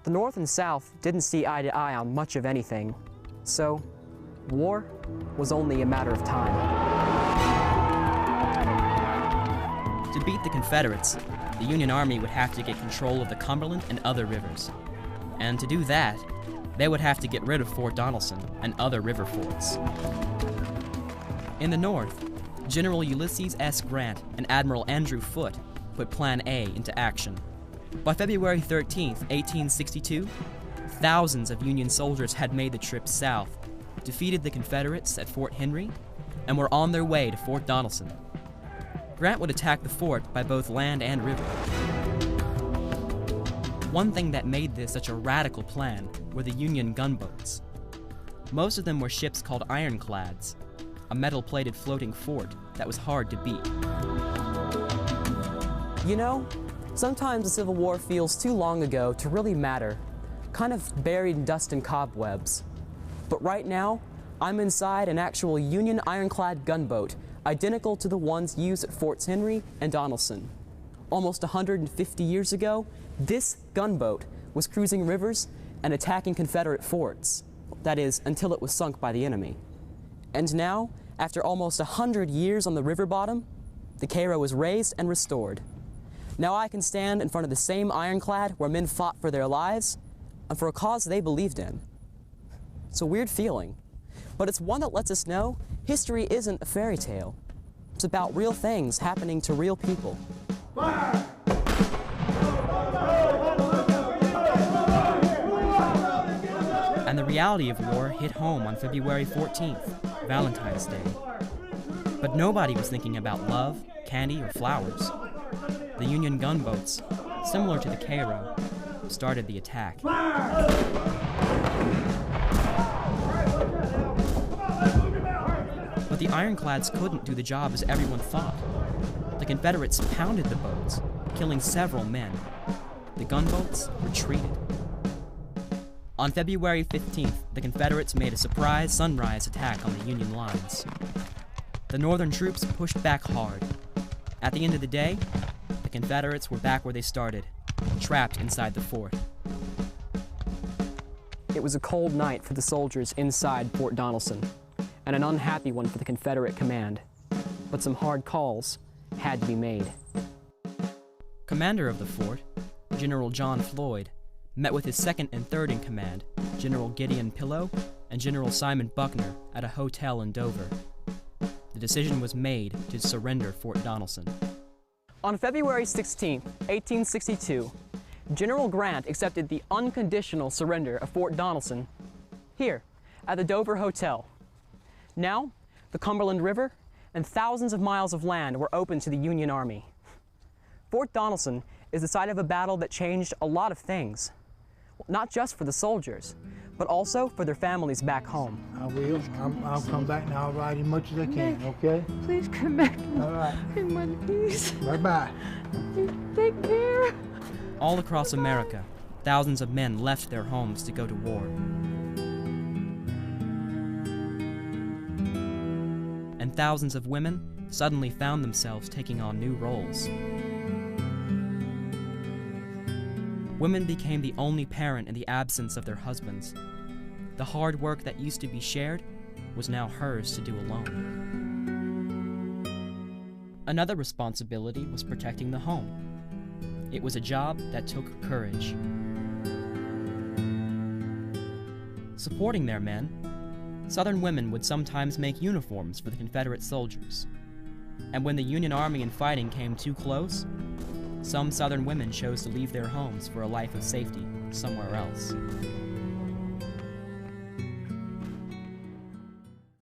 The North and South didn't see eye to eye on much of anything, so war was only a matter of time. To beat the Confederates, the Union Army would have to get control of the Cumberland and other rivers. And to do that, they would have to get rid of Fort Donelson and other river forts. In the North, General Ulysses S. Grant and Admiral Andrew Foote put Plan A into action. By February 13, 1862, thousands of Union soldiers had made the trip south, defeated the Confederates at Fort Henry, and were on their way to Fort Donelson. Grant would attack the fort by both land and river. One thing that made this such a radical plan were the Union gunboats. Most of them were ships called ironclads, a metal-plated floating fort that was hard to beat. You know, sometimes the Civil War feels too long ago to really matter, kind of buried in dust and cobwebs. But right now, I'm inside an actual Union ironclad gunboat, identical to the ones used at Forts Henry and Donelson. Almost 150 years ago, this gunboat was cruising rivers and attacking Confederate forts. That is, until it was sunk by the enemy. And now, after almost 100 years on the river bottom, the Cairo was raised and restored. Now I can stand in front of the same ironclad where men fought for their lives and for a cause they believed in. It's a weird feeling, but it's one that lets us know history isn't a fairy tale. It's about real things happening to real people. Fire! And the reality of war hit home on February 14th, Valentine's Day. But nobody was thinking about love, candy, or flowers. The Union gunboats, similar to the Cairo, started the attack. But the ironclads couldn't do the job as everyone thought. The Confederates pounded the boats, killing several men. The gunboats retreated. On February 15th, the Confederates made a surprise sunrise attack on the Union lines. The Northern troops pushed back hard. At the end of the day, the Confederates were back where they started, trapped inside the fort. It was a cold night for the soldiers inside Fort Donelson, and an unhappy one for the Confederate command. But some hard calls had to be made. Commander of the fort, General John Floyd, met with his second and third in command, General Gideon Pillow and General Simon Buckner, at a hotel in Dover. The decision was made to surrender Fort Donelson. On February 16, 1862, General Grant accepted the unconditional surrender of Fort Donelson here at the Dover Hotel. Now, the Cumberland River and thousands of miles of land were open to the Union Army. Fort Donelson is the site of a battle that changed a lot of things, not just for the soldiers, but also for their families back home. I will. I'll come back and I'll ride as much as I can, okay? Please come back. All right. In one piece. Bye-bye. Take care. All across America, thousands of men left their homes to go to war. And thousands of women suddenly found themselves taking on new roles. Women became the only parent in the absence of their husbands. The hard work that used to be shared was now hers to do alone. Another responsibility was protecting the home. It was a job that took courage. Supporting their men, Southern women would sometimes make uniforms for the Confederate soldiers. And when the Union Army and fighting came too close, some Southern women chose to leave their homes for a life of safety somewhere else.